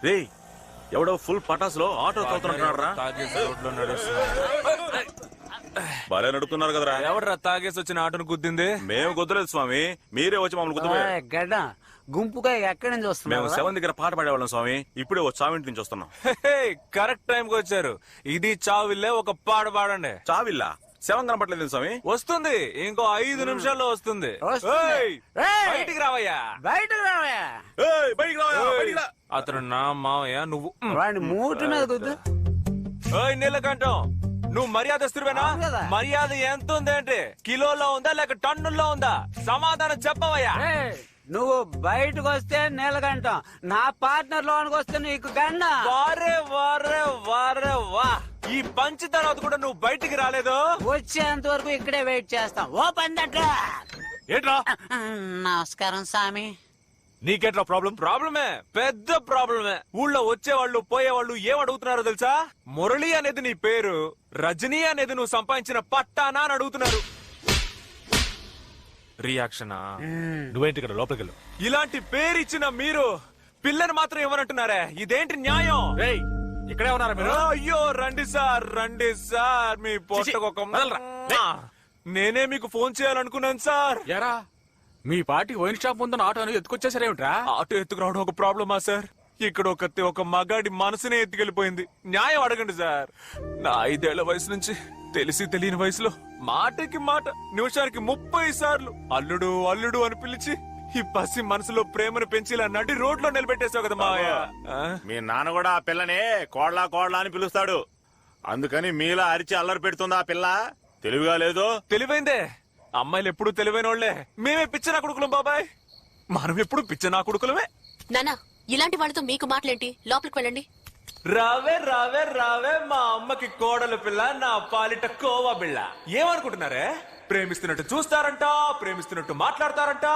రేయ్ ఎవడో full పటాసులో auto తోలుతున్నాడు రా. బాగా నడుపుతున్నారు కదరా. ఎవడరా తాగేసి వచ్చిన ఆటోను గుద్దింది? మేము గుద్దలేదు స్వామి, మీరే వచ్చి మమ్మల్ని గుద్దపోయారు. గడ్డ గుంపుగా ఎక్కడి నుంచి మేము వస్తున్నావు? 7 దగ్గర పాట పాడేవాళ్ళం స్వామి, ఇప్పుడే వచ్చి చావింటి నుంచి వస్తున్నాం. కరెక్ట్ టైం కి వచ్చారు. ఇది చావిల్లే, ఒక పాట పాడండి. చావిల్లా 7 కనపట్లేదు స్వామి. వస్తుంది, ఇంకో 5 నిమిషాల్లో వస్తుంది. వస్తుంది. ఏయ్, ఏయ్, బయటికి రావయ్యా. బయటకు రావయ్యా. ఏయ్, బయటికి రావయ్యా, బయటికి రా. అతను నా మావయ్య, నువ్వు వాడిని మూటి మీద గుద్దు. ఓయ్ నీలకంఠం, నువ్వు మర్యాదస్తుడివేనా? అవును కదా. మర్యాద ఎంత ఉందంటే కిలోలో ఉందా లేక టన్నుల్లో ఉందా? సమాధానం చెప్పవయ్యా. ఏయ్, నువ్వు బయటకు వస్తే నీలకంఠం, నా పార్ట్నర్ లోనికి వస్తే నీకు గండ. వారే వారే వారే వా, ఈ పంచి తర్వాత కూడా నువ్వు బయటికి రాలేదు. వచ్చేంత వరకు ఇక్కడే వెయిట్ చేస్తాం. ఓ పందట్రా. ఏంట్రా నమస్కారం స్వామి. నీకేట్రా ప్రాబ్లం? ప్రాబ్లమే, పెద్ద ప్రాబ్లమే. ఊళ్ళో వచ్చేవాళ్ళు పోయేవాళ్ళు ఏం అడుగుతున్నారో తెలుసా? మురళి అనేది నీ పేరు, రజనీ అనేది నువ్వు సంపాదించిన పట్టానా అని అడుగుతున్నారు. రియాక్షనా? నువ్వేంటి ఇక్కడ లోపలికి వెళ్ళు. ఇలాంటి పేరు ఇచ్చిన మీరు పిల్లని మాత్రం ఇవ్వనంటున్నారే, ఇదేంటి న్యాయం? రేయ్, ఇక్కడే ఉన్నారా మీరు? అయ్యో రండి సార్, మీ పొట్టకొక వదలరా. నేనే మీకు ఫోన్ చేయాలనుకున్నాను సార్. ఎరా, మీ పార్టీ వైన్ షాప్ ముందున్న ఆటోను ఎత్తుకొచ్చేసారేమిట్రా? ఆటో ఎత్తుకురావడం ఒక ప్రాబ్లమా సార్? ఇక్కడ ఒక మగాడి మనసునే ఎత్తుకెళ్లిపోయింది. న్యాయం అడగండి సార్. నా 5 ఏళ్ల వయసు నుంచి తెలిసి తెలియని వయసులో మాటకి మాట, నిమిషానికి 30 సార్లు అల్లుడు అల్లుడు అని పిలిచి ఈ పసి మనసులో ప్రేమను పెంచి ఇలా నడి రోడ్లో నిలబెట్టేసావు కదా మావయ్య. మీ నాన్న కూడా ఆ పిల్లని కోడ్లా కోడ్లా అని పిలుస్తాడు. అందుకని మీలా అరిచి అల్లరి పెడుతుంది ఆ పిల్ల. తెలివిగా లేదు. తెలివైందే. అమ్మాయిలు ఎప్పుడు తెలివైన వాళ్లే. మేమే పిచ్చనా కొడుకులం బాబాయ్, మనం ఎప్పుడు పిచ్చనా కొడుకులమే. నానా, ఇలాంటి వాళ్ళతో మీకు మాటలేంటి? లోపలికి వెళ్ళండి. రావే రావే రావే, మా అమ్మకి కోడలు పిల్ల, నా పాలిట కోవా బిళ్ళ. ఏమనుకుంటున్నారే? ప్రేమిస్తున్నట్టు చూస్తారంట, ప్రేమిస్తున్నట్టు మాట్లాడతారంట.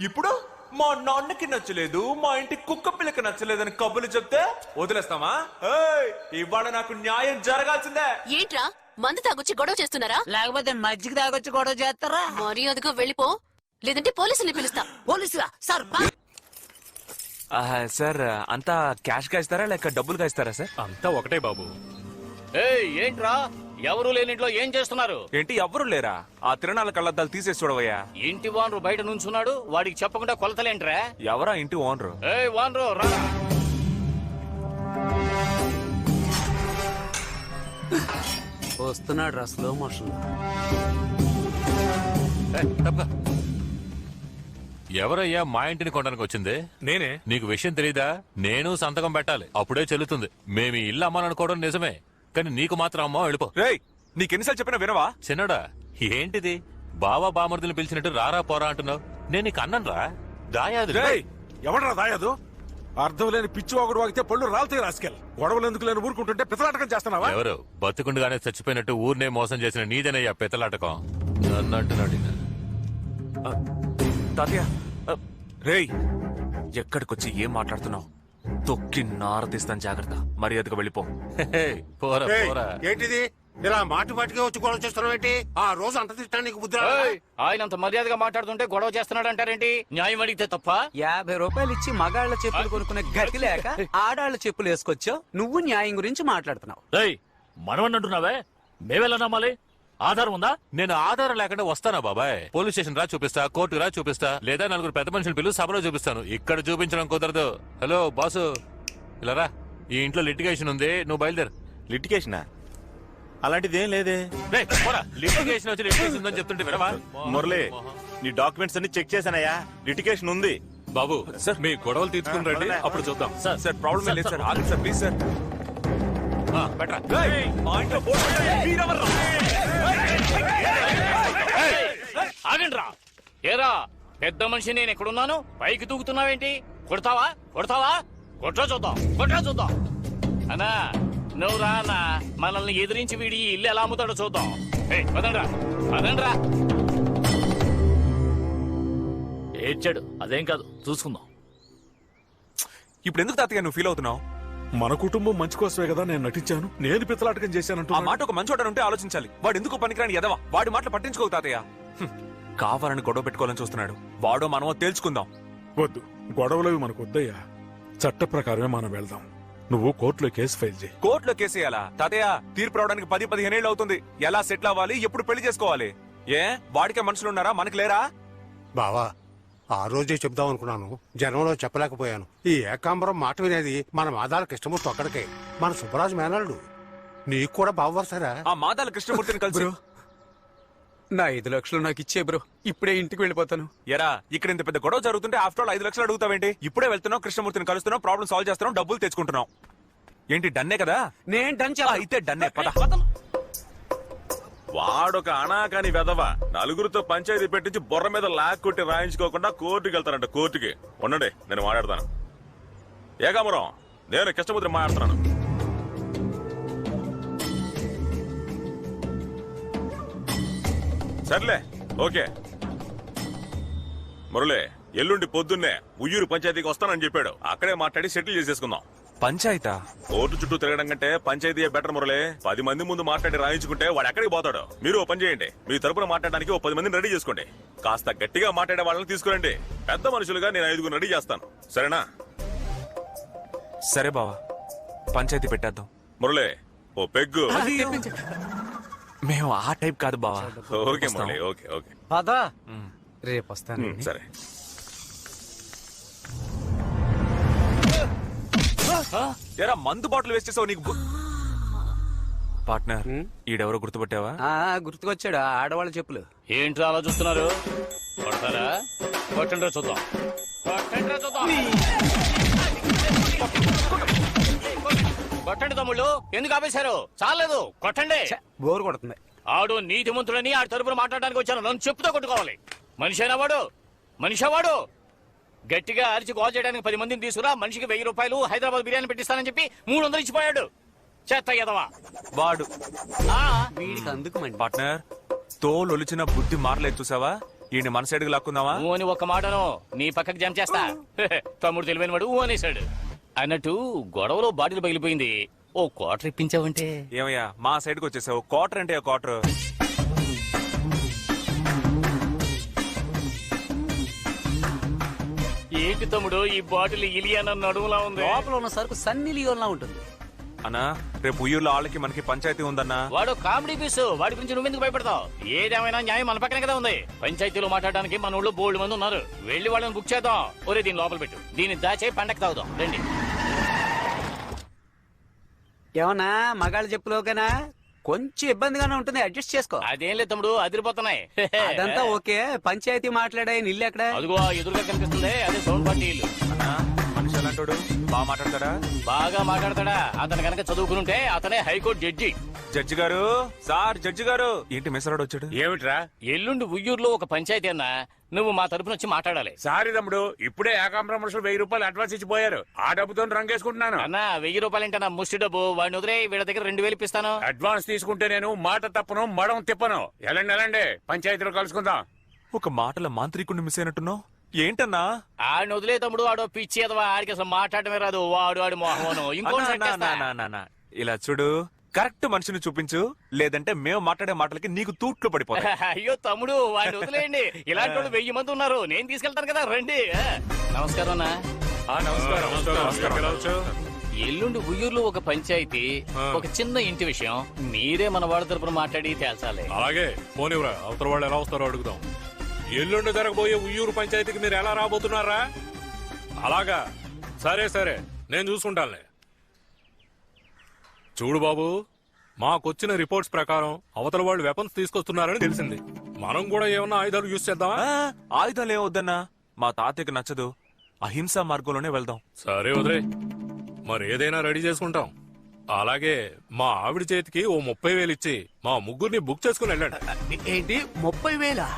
ఇప్పుడు మా నాన్నకి నచ్చలేదు, మా ఇంటి కుక్క పిల్లకి నచ్చలేదని కబుర్లు చెప్తే వదిలేస్తామా? ఏయ్, ఇవాళ నాకు న్యాయం జరగాల్సిందే. ఏంట్రా, మందు తాగొచ్చి గొడవ చేస్తున్నారా? లేకపోతే మజ్జిగ తాగొచ్చి గొడవ చేస్తారా? మర్యాదగా వెళ్ళిపో, లేదంటే పోలీసుల్ని పిలుస్తా. పోలీసులా? సార్ సార్, అంతా క్యాష్ గా ఇస్తారా లేక డబ్బులుగా ఇస్తారా సార్? అంతా ఒకటే బాబు. ఏంట్రా, ఎవరు లేనింట్లో ఏం చేస్తున్నారు? ఏంటి ఎవ్వరు లేరా? ఆ తిరణాల కళ్ళద్దాలు తీసేసి చూడవయ్యా. ఇంటి వానరు బయట నుంచున్నాడు, వాడికి చెప్పకుండా కొలతలేంట్రా? ఎవరా ఇంటి ఓనరు? వానరు రా. వస్తున్నాడు రా స్లో మోషన్. ఎవరయ్యా మా ఇంటిని కొనడానికి వచ్చింది? నేనే. నీకు విషయం తెలీదా? నేను సంతకం పెట్టాలి, అప్పుడే చెల్లుతుంది. మేము ఈ ఇల్లు అమ్మాలనుకోవడం నిజమే, కానీ నీకు మాత్రం అమ్మా వెళ్ళిపో. రేయ్, నీకెన్నిసార్లు చెప్పినా వినవా? చిన్నడా, ఏంటిది బావా బామర్దులు పిలిచినట్టు రారా పోరా అంటున్నావు? నేను నీకు అన్నరా దాయాదు. ఎవడరా దాయాదు? అర్థం లేని పిచ్చి ఒకడు వాగితే పళ్ళు రాలుతాయి రాసుకెళ్ళి. గొడవలు ఎందుకు లేని ఊరుకుంటుంటే పితలాటకం చేస్తున్నావా? ఎవరు బతుకుండగానే చచ్చిపోయినట్టు ఊరినే మోసం చేసిన నీదేనయ్యా పెత్తలాటకం. నన్ను అంటున్నాడు. తాతయ్య, రేయ్, ఎక్కడికొచ్చి ఏం మాట్లాడుతున్నావు? తొక్కి నారతీస్తాను, జాగ్రత్త. మర్యాదగా వెళ్ళిపో. పోరా పోరా. ఏంటిది ఇలా మాటి మాటిగా వచ్చి గొడవ చేస్తున్నావు ఏంటి? ఆ రోజు అంత తిట్టాను నీకు బుద్ధి రాదా? ఆయన అంత మర్యాదగా మాట్లాడుతుంటే గొడవ చేస్తున్నాడు అంటారేంటి? న్యాయం అడిగితే తప్ప? 50 రూపాయలు ఇచ్చి మగాళ్ళ చెప్పులు కొనుక్కునే గతి లేక ఆడాళ్ల చెప్పులు వేసుకొచ్చావు. నువ్వు న్యాయం గురించి మాట్లాడుతున్నావు. మనవన్నంటున్నావే, మేవెలా నమ్మాలి? ఆధారం ఉందా? నేను ఆధారం లేకుండా వస్తానా బాబాయ్? పోలీస్ స్టేషన్ రా చూపిస్తా, కోర్టు రా చూపిస్తా, లేదా 4 పెద్ద మనుషులు పిలువు సభలో చూపిస్తాను. ఇక్కడ చూపించడం కుదరదు. హలో బాసు, ఇలా రా. ఈ ఇంట్లో లిటిగేషన్ ఉంది, నువ్వు బయలుదేరు. లిటికేషనా? అలాంటిది ఏం లేదే. లిటిగేషన్ వచ్చి లిటిగేషన్ ఉందని చెప్తుంటే వినవా? మురళి, నీ డాక్యుమెంట్స్ అన్ని చెక్ చేశానయ్యా, లిటిగేషన్ ఉంది. బాబు సార్, మీ గొడవలు తీర్చుకుని రండి, అప్పుడు చూద్దాం. సార్ ప్రాబ్లం లేదు సార్, ఆగండి సార్ ప్లీజ్ సార్. ఆగండ్రా. ఏరా పెద్ద మనిషి, నేను ఎక్కడున్నాను? పైకి దూకుతున్నావేంటి? కొడతావా కొడతావా? కొట్రా చూద్దాం. అన్నా నువ్వు రా అన్నా, మనల్ని ఎదిరించి వీడి ఇల్లు ఎలా అమ్ముతాడో చూద్దాం. పదండ్రా. ఏడ్చాడు, అదేం కాదు, చూసుకుందాం. ఇప్పుడు ఎందుకు తాతయ్య నువ్వు ఫీల్ అవుతున్నావు? మన కుటుంబం మంచి కోసమే కదా నేను నటించాను. నేను పిత్తలాటకం చేశానంటూ ఆ మాట ఒక మంచోడని ఉంటే ఆలోచించాలి. వాడు ఎందుకు పనికిరాని ఎదవా? వాడి మాటలు పట్టించుకోవు తాతయ్య. కావాలని గొడవ పెట్టుకోవాలని చూస్తున్నాడు. వాడో మనమో తేల్చుకుందాం. వద్దు, గొడవలవి మనకు వద్దయ్యా. చట్ట ప్రకారమే మనం వెళ్దాం. నువ్వు కోర్టులో కేసు ఫైల్ చేయి. కోర్టులో కేసేయాలా తాతయ్య? తీర్పు రావడానికి 10-15 ఏళ్ళు అవుతుంది. ఎలా సెటిల్ అవ్వాలి? ఎప్పుడు పెళ్లి చేసుకోవాలి? ఏ వాడికే మనుషులు ఉన్నారా? మనకి లేరా? బావా ఆ రోజే చెప్దాం అనుకున్నాను, జనంలో చెప్పలేకపోయాను. ఈ ఏకాంబరం మాట వినేది మన మాదాల కృష్ణమూర్తి ఒక్కడికే. మన సుబ్బరాజు మేనల్లుడు. నీకు కూడా బావవరసరా? ఆ మాదాల కృష్ణమూర్తిని కలిసి నా 5 లక్షలు నాకు ఇచ్చే బ్రో, ఇప్పుడే ఇంటికి వెళ్ళిపోతాను. ఎరా ఇక్కడ ఇంత పెద్ద గొడవ జరుగుతుంటే ఆఫ్టర్ ఆల్ 5 లక్షలు అడుగుతావేంటి? ఇప్పుడే వెళ్తున్నావు, కృష్ణమూర్తిని కలుస్తున్నావు, ప్రాబ్లం సాల్వ్ చేస్తున్నావు, డబ్బులు తెచ్చుకుంటున్నావు. ఏంటి డన్నే కదా? నేను డన్ అయితే డన్నే పద. వాడొక అనాకాని వెదవ నలుగురితో పంచాయతీ పెట్టించి బుర్ర మీద లాక్కొట్టి రాయించుకోకుండా కోర్టుకి వెళ్తారంట. కోర్టుకి ఉండండి, నేను మాట్లాడతాను. ఏకాంబరం, నేను కృష్ణమూర్తి మాట్లాడుతున్నాను. సర్లే, ఓకే. మురళి ఎల్లుండి పొద్దున్నే ఉయ్యూరు పంచాయతీకి వస్తానని చెప్పాడు. అక్కడే మాట్లాడి సెటిల్ చేసేసుకుందాం. పంచాయతా? కోర్టు చుట్టూ తిరగడం కంటే పంచాయతీ బెటర్ మురళి. 10 మంది ముందు మాట్లాడి రాయించుకుంటే వాడు ఎక్కడికి పోతాడు. మీరు ఓ పని చేయండి, మీ తరపున మాట్లాడడానికి ఓ 10 మందిని రెడీ చేసుకోండి. కాస్త గట్టిగా మాట్లాడే వాళ్ళని తీసుకురండి. పెద్ద మనుషులుగా నేను 5 రెడీ చేస్తాను, సరేనా? సరే బావా, పంచాయతీ పెట్టేద్దాం. మురళి ఓ పెగ్గు. మేము ఆ టైప్ కాదు బావా. Okay Murali, okay okay. పదా రేపు వస్తాను. సరే. ఎరా మందు బాటిల్ వేస్ట్ చేసావు నీకు. పార్ట్నర్, ఈడెవరో గుర్తుపట్టావా? గుర్తుకొచ్చాడు, ఆడవాళ్ళ చెప్పులు. ఏంట్రా అలా చూస్తున్నారు? కొడతారా? కొట్టండి చూద్దాం. కొట్టండి చూద్దాం. కొట్టండి తమ్ముళ్ళు, ఎందుకు ఆపేశారు? చాలేదు, కొట్టండి. బోరు కొడుతుంది. ఆడు నీతిమంతుడని ఆడి తరపున మాట్లాడడానికి వచ్చాను. నన్ను చెప్పుతో కొట్టుకోవాలి. మనిషేనా వాడు? మనిషా వాడు? గట్టిగా అరిచి గోల్ చేయడానికి 10 మందిని తీసుకురా, మనిషికి 1000 రూపాయలు హైదరాబాద్ బిర్యానీ పెట్టిస్తానని చెప్పి 300 ఇచ్చిపోయాడు. చెత్త ఎదవా వాడు. వీడికి అందుకు మండి. పార్ట్నర్, తోలొలిచిన బుద్ధి మారలేదు చూసావా? ఈయన మన సైడ్కి లాక్కుందావా? ఊ అని ఒక్క మాటను నీ పక్కకి జంప్ చేస్తా. తమ్ముడు తెలివైన వాడు ఊ అనేశాడు. అన్నట్టు గొడవలో బాటిల్ పగిలిపోయింది. ఓ క్వార్టర్ ఇప్పించావంటే. ఏమయ్యా మా సైడ్కి వచ్చేసావు? క్వార్టర్ అంటే క్వార్టర్. ఏంటి తమ్ముడు ఈ బాటిల్ ఇలియాన నడుములా ఉంది? లోపల ఉన్న సరుకు సన్నీ లియోన్లా ఉంటుంది. అన్నా రేపు ఉయ్యూరులో వాళ్ళకి మనకి పంచాయతీ ఉందన్నా. వాడు కామెడీ పీసు, వాడి గురించి నువ్వెందుకు భయపడతావు? ఏదేమైనా న్యాయం మన పక్కనే కదా ఉంది. పంచాయతీలో మాట్లాడడానికి మన ఊళ్ళో బోల్డ్ మంది ఉన్నారు. వెళ్లి వాళ్ళని బుక్ చేద్దాం. ఒరే దీన్ని లోపల పెట్టు, దీన్ని దాచే పండగ తాగుదాం రండి. ఏమన్నా మగాళ్ళ చెప్పులోకేనా? కొంచెం ఇబ్బందిగానే ఉంటుంది, అడ్జస్ట్ చేసుకో. అదేం లేదు తమ్ముడు, అదిరిపోతున్నాయి. అదంతా ఓకే. పంచాయతీ మాట్లాడే ఇల్లు ఎక్కడ? అదిగో ఎదురుగా కనిపిస్తుంది, అదే సౌండ్ పార్టీ ఇల్లు. మనిషి ఎలాంటోడు? బాగా మాట్లాడతాడా? బాగా మాట్లాడతాడా? అతను కనుక చదువుకునుంటే అతనే హైకోర్టు జడ్జి. జడ్జి గారు, సార్ జడ్జి గారు. ఏంటి మిసరాడు వచ్చాడు? ఏమిట్రా? ఎల్లుండి ఉయ్యూరులో ఒక పంచాయతీ అన్నా, నువ్వు మా తరపున వచ్చి మాట్లాడాలి. సారీ తమ్ముడు, ఇప్పుడే ఏకాంబరం మనుషులు 1000 రూపాయలు అడ్వాన్స్ ఇచ్చిపోయారు. ఆ డబ్బుతో రంగేసుకుంటున్నాను. అన్నా 1000 రూపాయలంటే ముష్టి డబ్బు. వాడిని వదిలే, వీళ్ళ దగ్గర 2000 ఇప్పిస్తాను. అడ్వాన్స్ తీసుకుంటే నేను మాట తప్పను, మడం తిప్పను. ఎలాండి పంచాయతీలో కలుసుకుందాం. ఒక మాటల మాంత్రికుడిని మిస్ అయినట్టున్నావు. ఏంటన్నా? ఆడిని వదిలే తమ్ముడు, ఆడో పిచ్చి ఎదవా, ఆడికి అసలు మాట్లాడమే రాదు. వాడు ఆడి మోహను ఇంకో ఇలా చూడు, కరెక్ట్ మనిషిని చూపించు, లేదంటే మేము మాట్లాడే మాటలకి నీకు తూట్లు పడిపోతాయి. అయ్యో తమ్ముడు, వాడిని వదిలేయండి. ఇలాంటి వాళ్ళు 1000 మంది ఉన్నారు, నేను తీసుకెళ్తాను కదా, రండి. నమస్కారం అన్నా. ఎల్లుండి ఉయ్యూరులో ఒక పంచాయతీ, ఒక చిన్న ఇంటి విషయం. మీరే మన వాడి తరపున మాట్లాడి తేల్చాలి. అలాగే పోనివరా, అవతల వాళ్ళు ఎలా వస్తారో అడుగుదాం. ఎల్లుండి జరగబోయే ఉయ్యూరు పంచాయతీకి మీరు ఎలా రాబోతున్నారా? అలాగా, సరే సరే, నేను చూసుకుంటానులే. చూడు బాబు, మాకొచ్చిన రిపోర్ట్స్ ప్రకారం అవతల వాళ్ళు వెపన్స్ తీసుకొస్తున్నారని తెలిసింది. మనం కూడా ఏమన్నా ఆయుధాలు యూజ్ చేద్దామా? ఆయుధాలు ఏమొద్దన్నా, మా తాతయ్యకి నచ్చదు. అహింసా మార్గంలోనే వెళ్దాం. సరే వదిలే, మరి ఏదైనా రెడీ చేసుకుంటాం. అలాగే మా ఆవిడ చేతికి ఓ 30,000 ఇచ్చి మా ముగ్గురిని బుక్ చేసుకుని వెళ్ళండి. ఏంటి 30,000?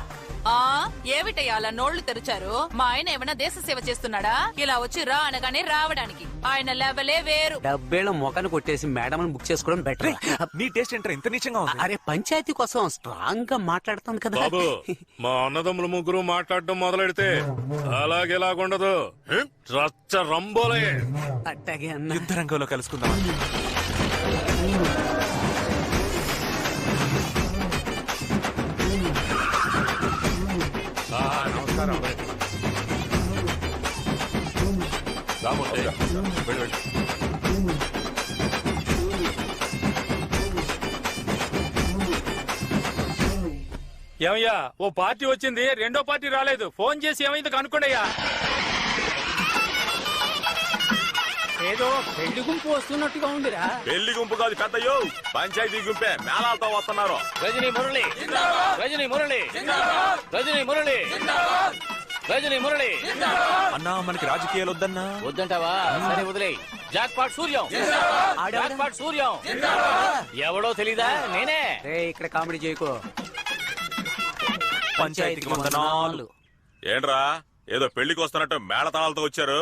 ఏమిటయ్యా అలా నోళ్లు తెరిచారు? మా ఆయన ఏమైనా దేశ సేవ చేస్తున్నాడా? ఇలా వచ్చి రా అనగానే రావడానికి ఆయన లెవెలే వేరు. 70,000 మొఖాన్ని కొట్టేసి మేడం బుక్ చేసుకోవడం బెటర్. నీ టేస్ట్ ఏంటర్ ఇంత నీచంగా ఉంది? అరే పంచాయతీ కోసం స్ట్రాంగ్ గా మాట్లాడుతాను కదా బాబు, మా అన్నదమ్ములు ముగ్గురు మాట్లాడటం మొదలెడితే అలాగేలాగుండదు. రచ్చ రంబోలే. అట్టాగే అన్న. యుద్ధ రంగంలో కలుసుకుందాం. నమస్కారం. వెళ్ళు, వెళ్ళు. ఏమయ్యా ఓ పార్టీ వచ్చింది, రెండో పార్టీ రాలేదు. ఫోన్ చేసి ఏమైంది కనుక్కోండియ్యా. ఏదో పెళ్లి గుంపు వస్తున్నట్టుగా ఉందిరా. పెళ్లి గుంపు కాదు పెద్దయ్యో, పంచాయతీ గుంపే మేళాలతో వస్తున్నారు. రజనీ మురళి, రజనీ మురళి, రజనీ మురళి, రజనీ మురళి. అన్నా మనకి రాజకీయాలు వద్దన్నా. వద్దంటావా? సరే వదిలే. Jackpot Suryam, jackpot Suryam. ఎవడో తెలీదా? నేనే. ఇక్కడ కామెడీ చేయకు. పంచాయతీకి వందనాలు. ఏంట్రా ఏదో పెళ్లికి వస్తున్నట్టు మేళతాళాలతో వచ్చారు?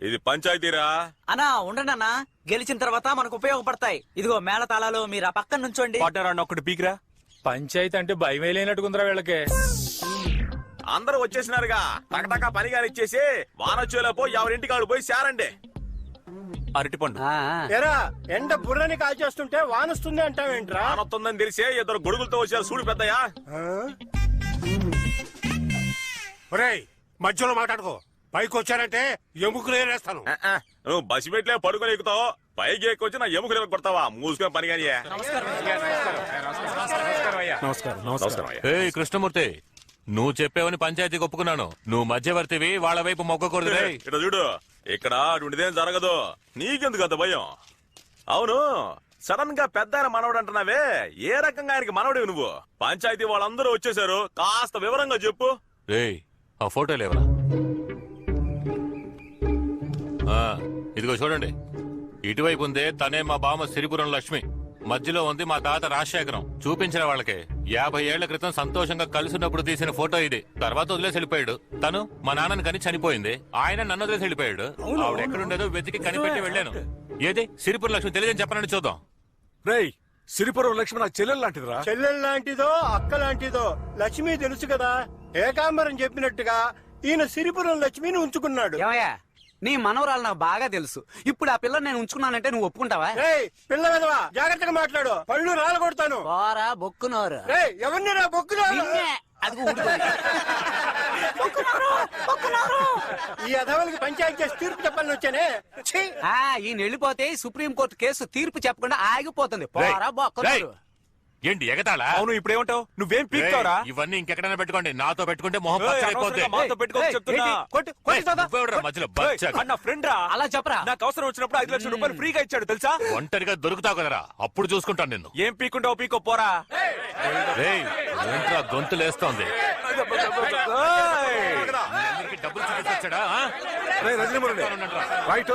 ఇది పంచాయతీరా? అన్నా ఉండండి అన్నా, గెలిచిన తర్వాత మనకు ఉపయోగపడతాయి. ఇదిగో మేళ తాళాలు, మీరు ఆ పక్కన నుంచోండి. పడ్డారన్న ఒకటి పీకిరా. పంచాయతీ అంటే భయమే లేనట్టుకుందిరా వీళ్ళకి. అందరూ వచ్చేసినారుగా, టకటకా పనిగా ఇచ్చేసి వానొచ్చేలోపు ఎవరింటికి వాళ్ళు పోయి శారండి. అరటిపండు. ఎరా ఎండ బుర్రని కాల్చేస్తుంటే వానొస్తుంది అంటావేంట్రా? వానొస్తుందని తెలిసే ఇద్దరు గొడుగులతో వచ్చారు. చూడు పెద్దయ్యా. ఒరేయ్ మధ్యలో మాట్లాడుకో, పైకి వచ్చారంటే ఎముకలు ఏరేస్తాను. నువ్వు బసి పెట్టలే పడుకొని ఎక్కుతావు, పైకి ఎక్కువచ్చి నా ఎముకలు కొడతావా? మూసుకొని పని కానీ. నమస్కారం. ఏ కృష్ణమూర్తి, నువ్వు చెప్పేవని పంచాయతీకి ఒప్పుకున్నాను. నువ్వు మధ్యవర్తివి, వాళ్ళ వైపు మొగ్గకూడదు. ఇక్కడ చూడు, ఇక్కడ అటువంటిదేం జరగదు. నీకెందుకు అంత భయం? అవును, సడన్ గా పెద్ద ఆయన మనవడు అంటున్నావే, ఏ రకంగా ఆయనకి మనవడివి నువ్వు? పంచాయతీ వాళ్ళందరూ వచ్చేసారు, కాస్త వివరంగా చెప్పు. రేయ్ ఆ ఫోటో లేవరా? ఇదిగో చూడండి, ఇటువైపు ఉందే తనే మా బామ్మ సిరిపురం లక్ష్మి, మధ్యలో ఉంది మా తాత రాజశేఖరం. చూపించిన వాళ్ళకి 50 ఏళ్ల క్రితం సంతోషంగా కలిసినప్పుడు తీసిన ఫోటో ఇది. తర్వాత వదిలేసి వెళ్ళిపోయాడు. తను మా నాన్నని కని చనిపోయింది, ఆయన నన్ను వదిలేసి వెళ్ళిపోయాడు. ఆవిడ ఎక్కడుండేదో వెతికి కనిపెట్టి వెళ్ళాను. ఏది సిరిపురం లక్ష్మి తెలియదని చెప్పనని చూద్దాం. రేయ్ సిరిపురం లక్ష్మి నాకు చెల్లెలు లాంటిదిరా. చెల్లెలు లాంటిదో అక్క లాంటిదో లక్ష్మి తెలుసు కదా. ఏకాంబరం చెప్పినట్టుగా ఈయన సిరిపురం లక్ష్మిని ఉంచుకున్నాడు. ఏమయ్యా, నీ మనవరాలు నాకు బాగా తెలుసు. ఇప్పుడు ఆ పిల్లని నేను ఉంచుకున్నానంటే నువ్వు ఒప్పుకుంటావా? పిల్ల విధవా, జాగ్రత్తగా మాట్లాడు, పళ్ళు రాలగొడతాను. పోరా బొక్కునోరు. ఎవరిని రా బొక్కున్నారు? ఈ అధవులకి పంచాయతీ చేసి తీర్పు చెప్పాలని వచ్చానే. ఈయన వెళ్ళిపోతే సుప్రీం కోర్టు కేసు తీర్పు చెప్పకుండా ఆగిపోతుంది. పోరా బొక్కునోరు. ఏంటి ఎగతాళా? అవును, ఇప్పుడు ఏమంటావు? నువ్వేం పీక్తావురా? ఇవన్నీ ఇంకెక్కడైనా పెట్టుకోండి, నాతో పెట్టుకుంటే మొహం పచ్చడైపోద్ది. మాతో పెట్టుకోక చెప్తున్నా. నువ్వెవడురా మధ్యలో బచ్చగా? అన్న ఫ్రెండ్ రా. అలా చెప్పరా. నాకు అవసరం వచ్చినప్పుడు 5 లక్షల రూపాయలు ఫ్రీగా ఇచ్చాడు తెలుసా? ఒంటరిగా దొరుకుతావు కదరా, అప్పుడు చూసుకుంటాను నిన్ను. ఏం పీకుంటావు? పీకో పోరా. రేయ్ ఏంట్రా గొంతులేస్తోంది? డబ్బులు చూపించొచ్చాడా? రజనీ మురళి రైట్